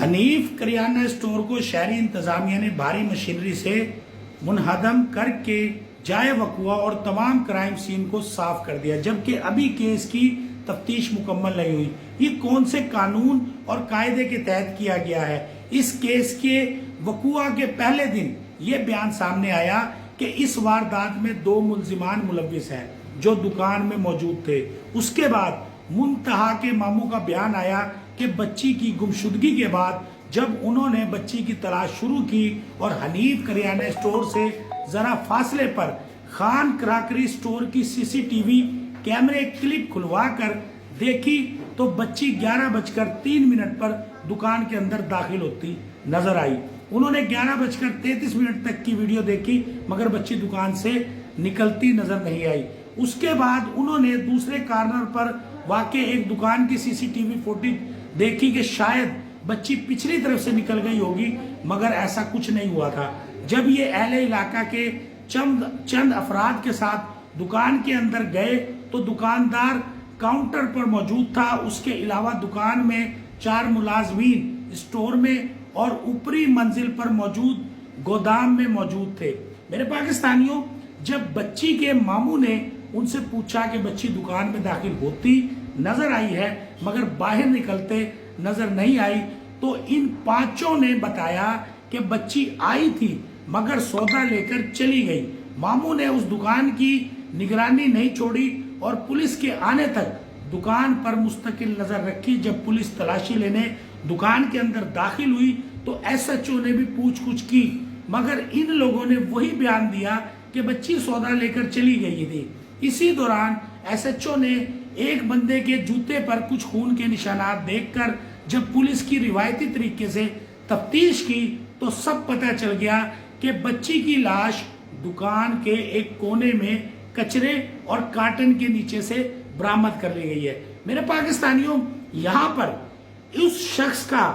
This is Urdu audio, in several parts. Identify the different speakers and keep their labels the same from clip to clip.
Speaker 1: حنیف کریانہ اسٹور کو شہری انتظامیہ نے بھاری مشینری سے منہدم کر کے جائے وقوع اور تمام کرائم سین کو صاف کر دیا، جبکہ ابھی کیس کی تفتیش مکمل نہیں ہوئی۔ یہ کون سے قانون اور قاعدے کے تحت کیا گیا ہے؟ اس کیس کے وقوع کے پہلے دن یہ بیان سامنے آیا کہ اس واردات میں 2 ملزمان ملوث ہیں جو دکان میں موجود تھے۔ اس کے بعد منتہا کے ماموں کا بیان آیا کہ بچی کی گمشدگی کے بعد جب انہوں نے بچی کی تلاش شروع کی اور حنیف کریانہ اسٹور سے ذرا فاصلے پر خان کراکری اسٹور کی CCTV کیمرے کلپ کھلوا کر دیکھی تو بچی 11:03 پر دکان کے اندر داخل ہوتی نظر آئی۔ انہوں نے 11:33 تک کی ویڈیو دیکھی مگر بچی دکان سے نکلتی نظر نہیں آئی۔ اس کے بعد انہوں نے دوسرے کارنر پر واقع ایک دکان کی CCTV فوٹیج دیکھی کہ شاید بچی پچھلی طرف سے نکل گئی ہوگی مگر ایسا کچھ نہیں ہوا تھا۔ جب یہ اہل علاقہ کے چند افراد کے ساتھ دکان کے اندر گئے تو دکاندار کاؤنٹر پر موجود تھا۔ اس کے علاوہ دکان میں 4 ملازمین اسٹور میں اور اوپری منزل پر موجود گودام میں موجود تھے۔ میرے پاکستانیوں، جب بچی کے ماموں نے ان سے پوچھا کہ بچی دکان میں داخل ہوتی نظر آئی ہے مگر باہر نکلتے نظر نہیں آئی تو ان 5 نے بتایا کہ بچی آئی تھی مگر سودا لے کر چلی گئی۔ ماموں نے اس دکان کی نگرانی نہیں چھوڑی اور پولیس کے آنے تک دکان پر مستقل نظر رکھی۔ جب پولیس تلاشی لینے دکان کے اندر داخل ہوئی تو SHO نے بھی پوچھ گچھ کی مگر ان لوگوں نے وہی بیان دیا کہ بچی سودا لے کر چلی گئی تھی۔ اسی دوران SHO نے ایک بندے کے جوتے پر کچھ خون کے نشانات دیکھ کر جب پولیس کی روایتی طریقے سے تفتیش کی تو سب پتہ چل گیا کہ بچی کی لاش دکان کے ایک کونے میں کچرے اور کارٹن کے نیچے سے برآمد کر لی گئی ہے۔ میرے پاکستانیوں، یہاں پر اس شخص کا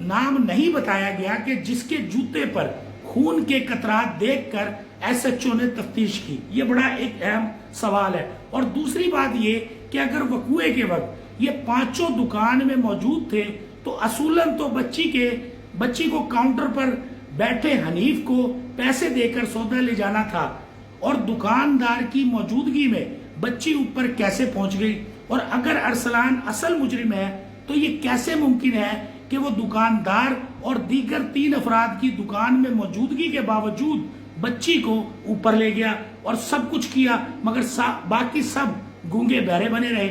Speaker 1: نام نہیں بتایا گیا کہ جس کے جوتے پر خون کے قطرات دیکھ کر SHO نے تفتیش کی۔ یہ بڑا ایک اہم سوال ہے۔ اور دوسری بات یہ کہ اگر وقوعے کے وقت یہ 5 دکان میں موجود تھے تو اصولاً تو بچی کو کاؤنٹر پر بیٹھے حنیف کو پیسے دے کر سودا لے جانا تھا اور دکاندار کی موجودگی میں بچی اوپر کیسے پہنچ گئی؟ اور اگر ارسلان اصل مجرم ہے تو یہ کیسے ممکن ہے کہ وہ دکاندار اور دیگر 3 افراد کی دکان میں موجودگی کے باوجود بچی کو اوپر لے گیا اور سب کچھ کیا مگر باقی سب گونگے بہرے بنے رہے؟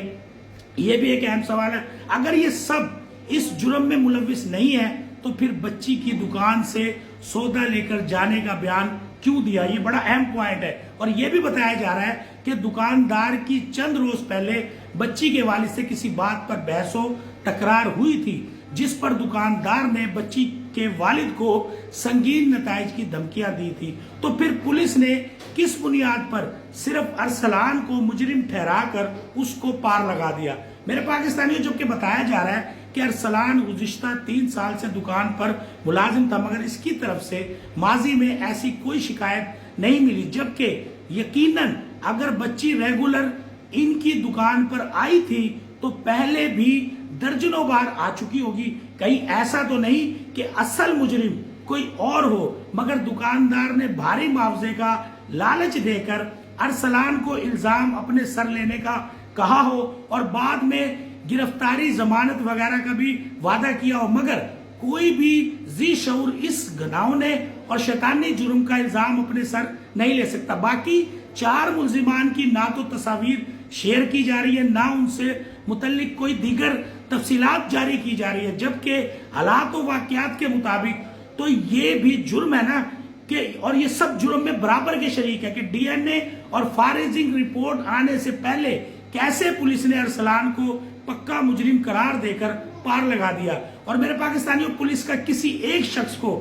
Speaker 1: یہ بھی ایک اہم سوال ہے۔ اگر یہ سب اس جرم میں ملوث نہیں ہے تو پھر بچی کی دکان سے سودا لے کر جانے کا بیان کیوں دیا؟ یہ بڑا اہم پوائنٹ ہے۔ اور یہ بھی بتایا جا رہا ہے کہ دکاندار کی چند روز پہلے بچی کے والد سے کسی بات پر بحث و تکرار ہوئی تھی جس پر دکاندار نے بچی کے والد کو سنگین نتائج کی دھمکیاں دی تھی۔ تو پھر پولیس نے کس بنیاد پر صرف ارسلان کو مجرم ٹھہرا کر اس کو پار لگا دیا؟ میرے پاکستانیوں، جبکہ بتایا جا رہا ہے کہ ارسلان گزشتہ 3 سال سے دکان پر ملازم تھا مگر اس کی طرف سے ماضی میں ایسی کوئی شکایت نہیں ملی، جبکہ یقیناً اگر بچی ریگولر ان کی دکان پر آئی تھی تو پہلے بھی درجنوں بار آ چکی ہوگی۔ کہیں ایسا تو نہیں کہ اصل مجرم کوئی اور ہو مگر دکاندار نے بھاری معاوضے کا لالچ دے کر ارسلان کو الزام اپنے سر لینے کا کہا ہو اور بعد میں گرفتاری، ضمانت وغیرہ کا بھی وعدہ کیا ہو مگر کوئی بھی ذی شعور اس گھناؤنے اور شیطانی جرم کا الزام اپنے سر نہیں لے سکتا۔ باقی 4 ملزمان کی نہ تو تصاویر شیئر کی جا رہی ہے نہ ان سے متعلق کوئی دیگر تفصیلات جاری کی جا رہی ہے، جبکہ حالات و واقعات کے مطابق تو یہ بھی جرم ہے نا کہ اور یہ سب جرم میں برابر کے شریک ہے کہ DNA اور فارنسک رپورٹ آنے سے پہلے کیسے پولیس نے ارسلان کو پکا مجرم قرار دے کر پار لگا دیا۔ اور میرے پاکستانیوں، پولیس کا کسی ایک شخص کو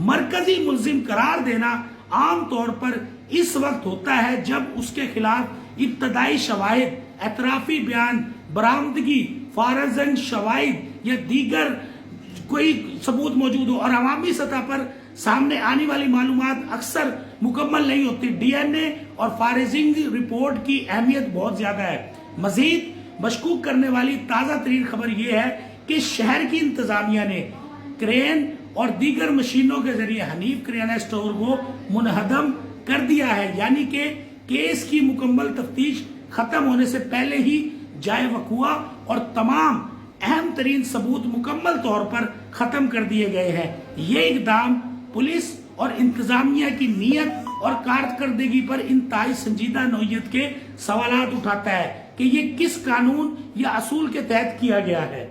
Speaker 1: مرکزی ملزم قرار دینا عام طور پر اس وقت ہوتا ہے جب اس کے خلاف ابتدائی شواہد، اعترافی بیان، برآمدگی، فارنسک شواہد یا دیگر کوئی ثبوت موجود ہو اور عوامی سطح پر سامنے آنے والی معلومات اکثر مکمل نہیں ہوتی۔ DNA اور فارنسک رپورٹ کی اہمیت بہت زیادہ ہے۔ مزید مشکوک کرنے والی تازہ ترین خبر یہ ہے کہ شہر کی انتظامیہ نے کرین اور دیگر مشینوں کے ذریعے حنیف کریانہ اسٹور کو منہدم کر دیا ہے، یعنی کہ کیس کی مکمل تفتیش ختم ہونے سے پہلے ہی جائے وقوع اور تمام اہم ترین ثبوت مکمل طور پر ختم کر دیے گئے ہیں۔ یہ اقدام پولیس اور انتظامیہ کی نیت اور کارکردگی پر انتہائی سنجیدہ نوعیت کے سوالات اٹھاتا ہے کہ یہ کس قانون یا اصول کے تحت کیا گیا ہے۔